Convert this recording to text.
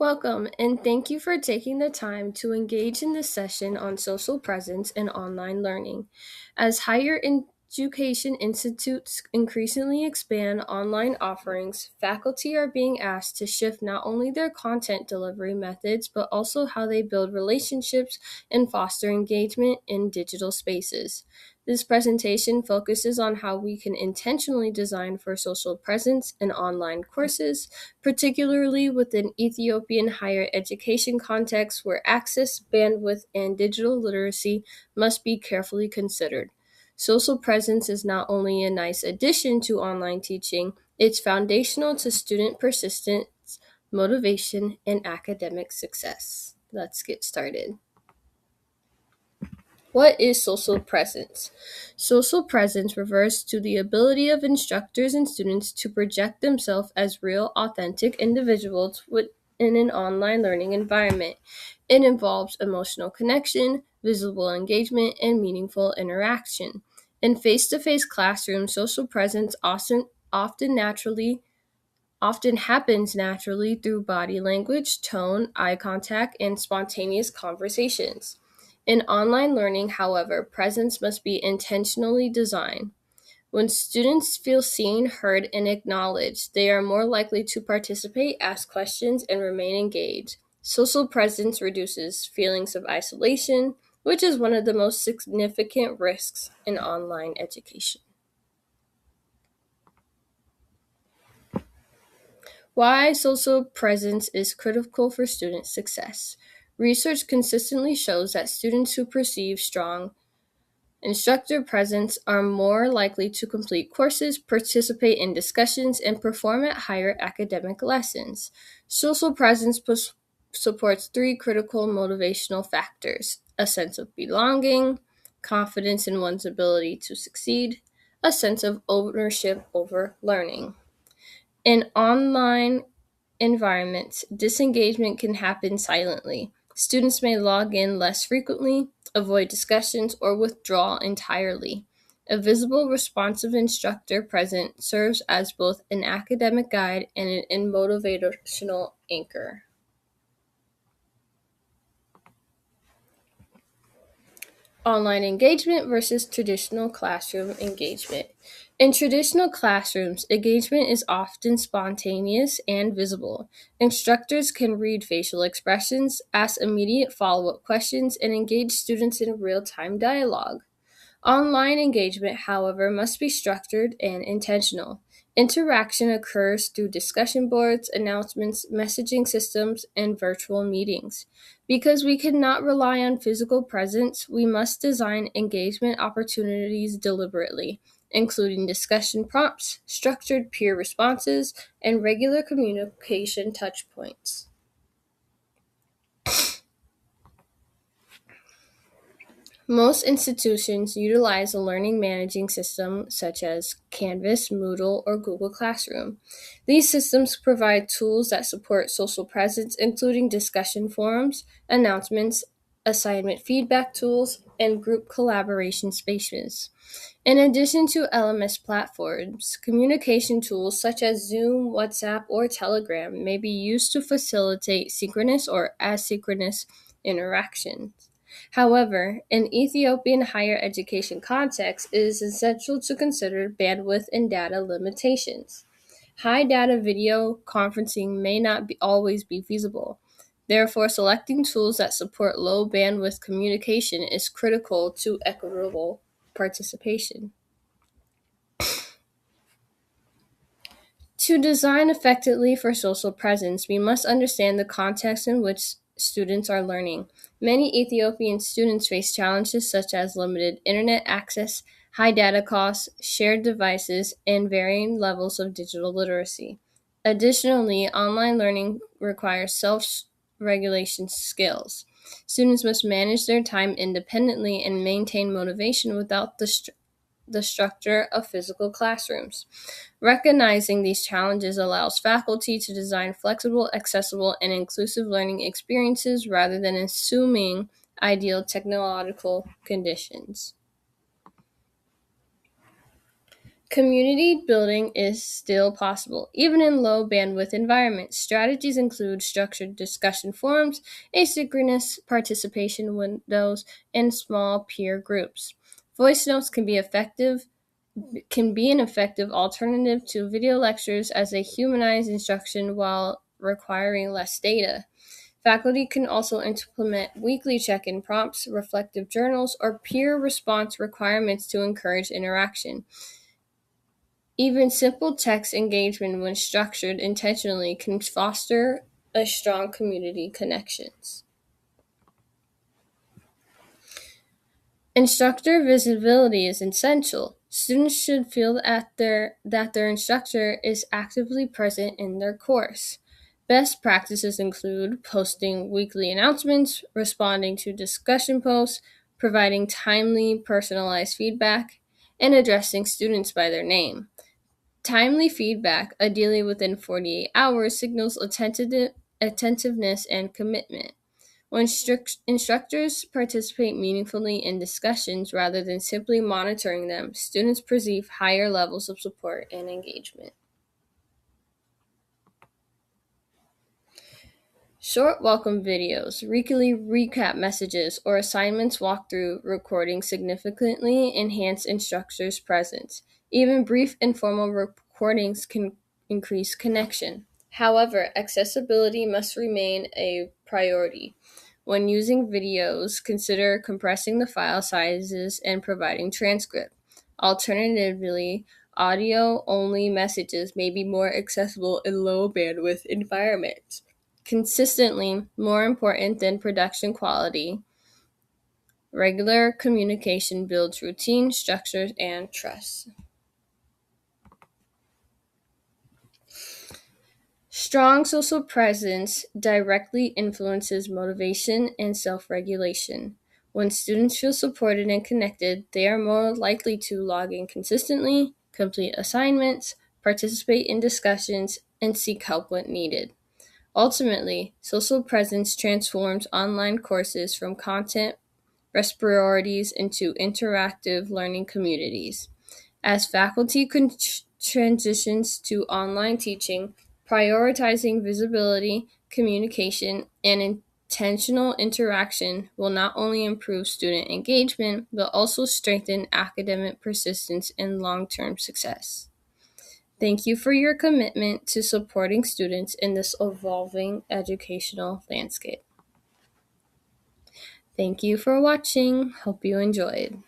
Welcome, and thank you for taking the time to engage in this session on social presence and online learning. As higher education institutes increasingly expand online offerings, faculty are being asked to shift not only their content delivery methods, but also how they build relationships and foster engagement in digital spaces. This presentation focuses on how we can intentionally design for social presence in online courses, particularly within Ethiopian higher education contexts where access, bandwidth, and digital literacy must be carefully considered. Social presence is not only a nice addition to online teaching, it's foundational to student persistence, motivation, and academic success. Let's get started. What is social presence? Social presence refers to the ability of instructors and students to project themselves as real, authentic individuals within an online learning environment. It involves emotional connection, visible engagement, and meaningful interaction. In face-to-face classrooms, social presence often happens naturally through body language, tone, eye contact, and spontaneous conversations. In online learning, however, presence must be intentionally designed. When students feel seen, heard, and acknowledged, they are more likely to participate, ask questions, and remain engaged. Social presence reduces feelings of isolation, which is one of the most significant risks in online education. Why social presence is critical for student success. Research consistently shows that students who perceive strong instructor presence are more likely to complete courses, participate in discussions, and perform at higher academic lessons. Social presence supports three critical motivational factors: a sense of belonging, confidence in one's ability to succeed, a sense of ownership over learning. In online environments, disengagement can happen silently. Students may log in less frequently, avoid discussions, or withdraw entirely. A visible, responsive instructor present serves as both an academic guide and an motivational anchor. Online engagement versus traditional classroom engagement. In traditional classrooms, engagement is often spontaneous and visible. Instructors can read facial expressions, ask immediate follow up questions, and engage students in real time dialogue. Online engagement, however, must be structured and intentional. Interaction occurs through discussion boards, announcements, messaging systems, and virtual meetings. Because we cannot rely on physical presence, we must design engagement opportunities deliberately, including discussion prompts, structured peer responses, and regular communication touchpoints. Most institutions utilize a learning managing system such as Canvas, Moodle, or Google Classroom. These systems provide tools that support social presence, including discussion forums, announcements, assignment feedback tools, and group collaboration spaces. In addition to LMS platforms, communication tools such as Zoom, WhatsApp, or Telegram may be used to facilitate synchronous or asynchronous interactions. However, in Ethiopian higher education context, it is essential to consider bandwidth and data limitations. High data video conferencing may not always be feasible. Therefore, selecting tools that support low bandwidth communication is critical to equitable participation. To design effectively for social presence, we must understand the context in which students are learning. Many Ethiopian students face challenges such as limited internet access, high data costs, shared devices, and varying levels of digital literacy. Additionally, online learning requires self regulation skills. Students must manage their time independently and maintain motivation without the structure of physical classrooms. Recognizing these challenges allows faculty to design flexible, accessible, and inclusive learning experiences rather than assuming ideal technological conditions. Community building is still possible, even in low bandwidth environments. Strategies include structured discussion forums, asynchronous participation windows, and small peer groups. Voice notes can be an effective alternative to video lectures as they humanize instruction while requiring less data. Faculty can also implement weekly check-in prompts, reflective journals, or peer response requirements to encourage interaction. Even simple text engagement, when structured intentionally, can foster a strong community connections. Instructor visibility is essential. Students should feel that their instructor is actively present in their course. Best practices include posting weekly announcements, responding to discussion posts, providing timely, personalized feedback, and addressing students by their name. Timely feedback, ideally within 48 hours, signals attentiveness and commitment. When instructors participate meaningfully in discussions rather than simply monitoring them, students perceive higher levels of support and engagement. Short welcome videos, weekly recap messages, or assignments walkthrough recordings significantly enhance instructors' presence. Even brief informal recordings can increase connection. However, accessibility must remain a priority. When using videos, consider compressing the file sizes and providing transcript. Alternatively, audio-only messages may be more accessible in low bandwidth environments. Consistently, more important than production quality, regular communication builds routine, structures, and trust. Strong social presence directly influences motivation and self-regulation. When students feel supported and connected, they are more likely to log in consistently, complete assignments, participate in discussions, and seek help when needed. Ultimately, social presence transforms online courses from content repositories into interactive learning communities. As faculty transitions to online teaching, prioritizing visibility, communication, and intentional interaction will not only improve student engagement, but also strengthen academic persistence and long-term success. Thank you for your commitment to supporting students in this evolving educational landscape. Thank you for watching. Hope you enjoyed.